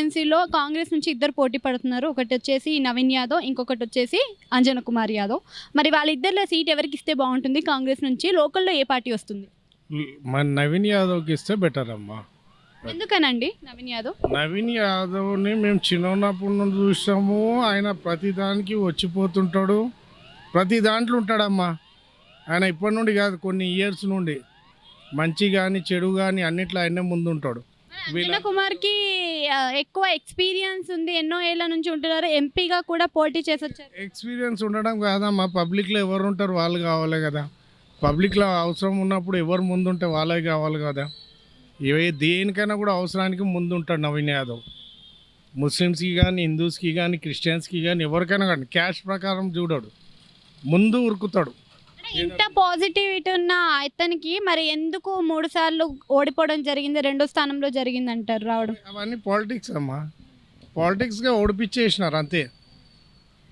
ఎన్సీలో కాంగ్రెస్ నుంచి ఇద్దరు పోటీ పడుతున్నారు. ఒకటొచ్చేసి నవీన్ యాదవ్, ఇంకొకటొచ్చేసి అంజన కుమార్ యాదవ్. మరి వాళ్ళిద్దరిలో సీట్ ఎవరికిస్తే బావుంటుంది కాంగ్రెస్ నుంచి? లోకల్‌లో ఏ పార్టీ వస్తుంది? మన నవీన్ యాదవ్కి ఇస్తే బెటర్ అమ్మా. ఎందుకనండి నవీన్ యాదవ్? నవీన్ యాదవ్ని మేము చిన్నప్పటి నుండి చూసాము. ఆయన ప్రతి దానికి వచ్చిపోతుంటాడు, ప్రతి దాంట్లో ఉంటాడమ్మా. ఆయన ఇప్పటి నుండి కాదు, కొన్ని ఇయర్స్ నుండి మంచి కానీ చెడు కానీ అన్నిట్లో ఆయనే ముందు ఉంటాడు. అంజన కుమార్‌కి ఎక్కువ ఎక్స్‌పీరియన్స్ ఉంది. ఎన్నో ఏళ్ల నుంచి ఉంటున్నారు. ఎంపీగా కూడా పోటీ చేసొచ్చారు. ఎక్స్పీరియన్స్ ఉండడం కాదమ్మా, పబ్లిక్లో ఎవరు ఉంటారు వాళ్ళు కావాలి కదా. పబ్లిక్లో అవసరం ఉన్నప్పుడు ఎవరు ముందు ఉంటే వాళ్ళే కావాలి కదా. దేనికైనా కూడా అవసరానికి ముందు ఉంటాడు నవీన్ యాదవ్. ముస్లిమ్స్కి కానీ, హిందూస్కి కానీ, క్రిస్టియన్స్కి కానీ, ఎవరికైనా కానీ క్యాష్ ప్రకారం చూడడు, ముందు ఉరుకుతాడు. ఇంత పాజిటివిటీ ఉన్న ఇతనికి మరి ఎందుకు 3 సార్లు ఓడిపోవడం జరిగింది, రెండో స్థానంలో జరిగింది అంటారు రావడం? అవన్నీ పాలిటిక్స్ అమ్మా, పాలిటిక్స్గా ఓడిపించేసినారు అంతే.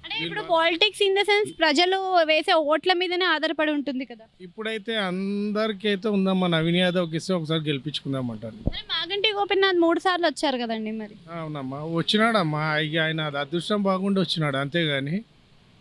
అంటే ఇప్పుడు పాలిటిక్స్ ఇన్ ద సెన్స్ ప్రజలు వేసే ఓట్ల మీదనే ఆధారపడి ఉంటుంది కదా. ఇప్పుడైతే అందరికైతే ఉందమ్మా, నవీన్ యాదవ్కి ఇస్తే ఒకసారి గెలిపించుకుందామంటారు. మరి మాగంటి గోపీనాథ్ 3 సార్లు వచ్చారు కదండి మరి. అవునమ్మా, వచ్చినాడమ్మా. ఇక ఆయన అది అదృష్టం బాగుండి వచ్చినాడు అంతేగాని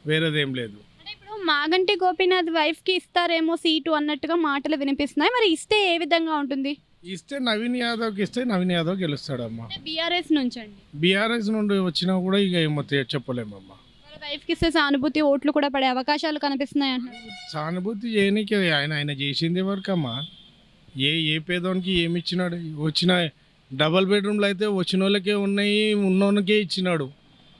వేరేదేం లేదు. అంటే ఇప్పుడు మాగంటి గోపీనాథ్ వైఫ్కి ఇస్తారేమో సీటు అన్నట్టుగా మాటలు వినిపిస్తున్నాయి. మరి ఇస్తే ఏ విధంగా ఉంటుంది? ఇస్తే నవీన్ యాదవ్కి ఇస్తే నవీన్ యాదవ్ గెలుస్తాడమ్మా. బీఆర్ఎస్ నుంచి అండి. బీఆర్ఎస్ నుండి వచ్చినా కూడా ఇక ఏమో చెప్పలేమమ్మా. వాళ్ళ వైఫ్కి ఇస్తే సానుభూతి ఓట్లు కూడా పడే అవకాశాలు కనిపిస్తున్నాయి అంటున్నారు. సానుభూతి చేయనీకి ఆయన చేసింది వరకమ్మా. ఏ పేదోనికి ఏమి ఇచ్చినాడు? వచ్చిన డబల్ బెడ్రూమ్లు అయితే వచ్చిన వాళ్ళకే ఉన్నాయి, ఉన్నోనికే ఇచ్చినాడు.